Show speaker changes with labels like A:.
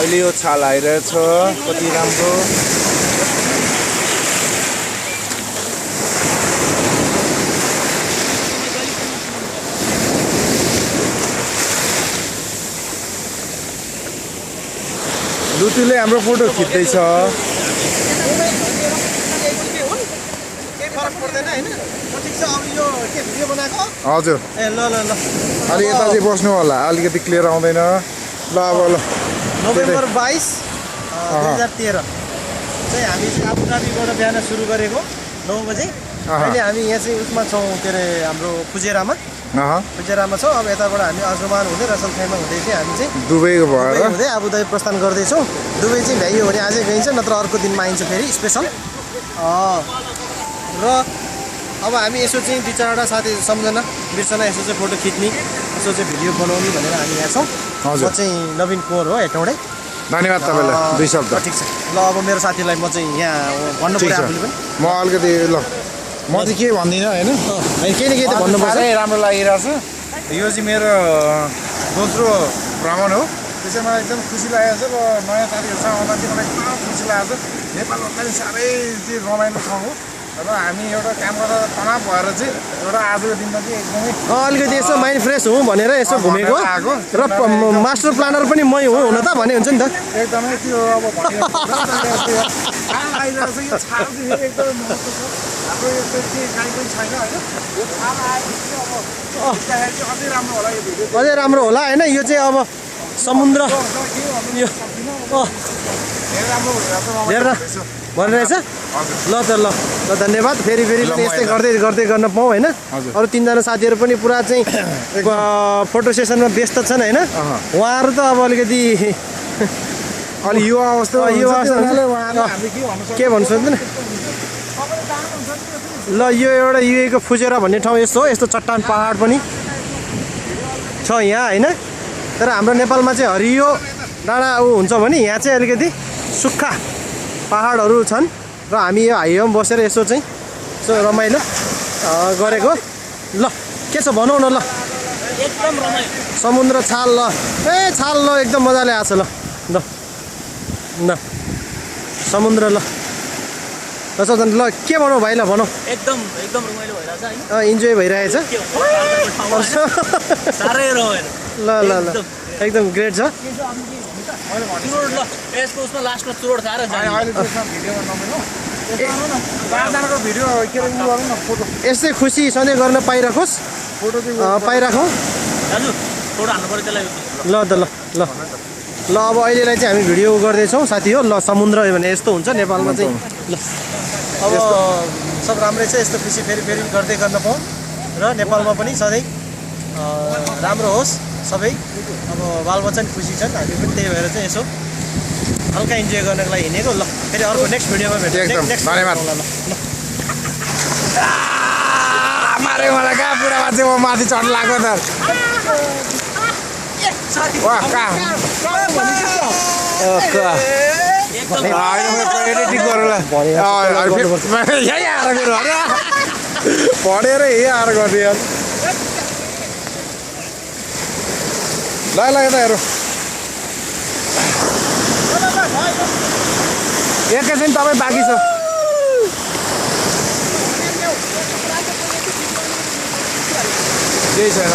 A: अहिले यो छाल आइरहेछ कति राम्रो लुतुले हाम्रो फोटो खिच्दैछ हजुर अलि यता चाहिँ बस्नु होला अलिकति क्लियर आउँदैन ल अब ल
B: नोभेम्बर 22 2013 चाहिँ हामी चाहिँ आबुधाबीबाट बिहान सुरु गरेको 9 बजे अहिले हामी यहाँ चाहिँ उसमा छौँ के अरे हाम्रो फुजेरामा छौँ अब यताबाट हामी अजमान हुँदै रसल खाइमा हुँदै चाहिँ हामी चाहिँ
A: दुबईको भएर
B: हुँदै आबुधाबी प्रस्थान गर्दैछौँ दुबई चाहिँ भ्याइयो भने आजै गइन्छ नत्र अर्को दिनमा आइन्छ फेरि स्पेसल र अब हामी यसो चाहिँ 2-4वटा साथी सम्झना बिर्सना यसो चाहिँ फोटो खिच्ने यसो चाहिँ भिडियो बनाउने भनेर हामी यहाँ छौँ म चाहिँ नवीन कुँवर हो हेटौँडै
A: धन्यवाद तपाईँलाई 2 शब्द
B: ठिक छ ल अब मेरो साथीलाई म चाहिँ यहाँ भन्नु पर्यो आफूले पनि
A: म अलिकति ल म चाहिँ के भन्दिनँ होइन
B: केही न केही त भन्नुपर्छ
A: राम्रो लागिरहेछ यो चाहिँ मेरो दोस्रो भ्रमण हो त्यसै मलाई एकदम खुसी लागेको छ र नयाँ साथीहरूसँग आउँदा चाहिँ मलाई एकदम खुसी लागेको छ नेपालभन्दा पनि साह्रै चाहिँ रमाइलो ठाउँ हो र हामी एउटा काम गर्दा तनाव भएर चाहिँ एउटा आजको दिनमा चाहिँ एकदमै
B: अलिकति यसो माइन्ड फ्रेस हुँ भनेर यसो घुमेको र मास्टर प्लानर पनि मै हुँ हुन त भने हुन्छ नि त
A: एकदमै त्यो अब आइरहेको छ यो छाल चाहिँ एकदमै महत्त्व छ हाम्रो यस्तो के काहीँ पनि छैन होइन यो छाल आएपछि अब अझै राम्रो होला यो भिडियो
B: अझै राम्रो होला होइन यो चाहिँ अब समुद्र हेर भनिरहेछ ल त ल धन्यवाद फेरि पनि यस्तै गर्दै गर्न पाऊँ होइन अरू 3जना साथीहरू पनि पुरा चाहिँ फोटो सेसनमा व्यस्त छन् होइन उहाँहरू त अब अलिकति
A: अलि युवा अवस्था
B: के भन्नु सक्दैन ल यो एउटा युएको फुजेरा भन्ने ठाउँ यस्तो हो यस्तो चट्टान पहाड पनि छ यहाँ होइन तर हाम्रो नेपालमा चाहिँ हरियो डाँडा हुन्छ भने यहाँ चाहिँ अलिकति सुक्खा पहाडहरू छन् र हामी यो हाइवेमा बसेर यसो चाहिँ यसो रमाइलो गरेको ल के छ भनौँ न ल
C: एकदम रमाइलो
B: समुद्र छाल ल छाल ल एकदम मजाले आएको छ ल समुद्र ल ल के भनौँ भाइ ल भनौँ
C: एकदम रमाइलो भइरहेछ हैन
B: इन्जोय भइरहेछ
C: साह्रै रमाइलो
B: ल एकदम ग्रेट छ
C: चुरोट ल यसको उसमा लास्टमा चुरोट खाएर जाने
B: यस्तै खुसी सधैँ गर्न पाइराखोस् पाइराखौँ
C: दाजु फोटो हाल्नु पर्यो त्यसलाई
B: ल त ल अब अहिलेलाई चाहिँ हामी भिडियो गर्दैछौँ साथी हो ल समुद्र भने यस्तो हुन्छ नेपालमा चाहिँ ल अब सब राम्रै छ यस्तो खुसी फेरि गर्दै गर्न पाऊँ र नेपालमा पनि सधैँ राम्रो होस् सबै अब बालबच्चा नि खुसी छन् हामी पनि त्यही भएर चाहिँ यसो हल्का इन्जोय गर्नको लागि हिँडेको ल फेरि अर्को नेक्स्ट भिडियोमा भेट्छौँ
A: धन्यवाद मारे मलाई कहाँ बुढामा चाहिँ म माथि चढ्नु लाग्यो त एडिटिङ गरौँला यहीँ आएर मेरो पढेर यहीँ आएर गरिदियो ल यता हेरौँ एकैछिन तपाईँ बाँकी छ केही छैन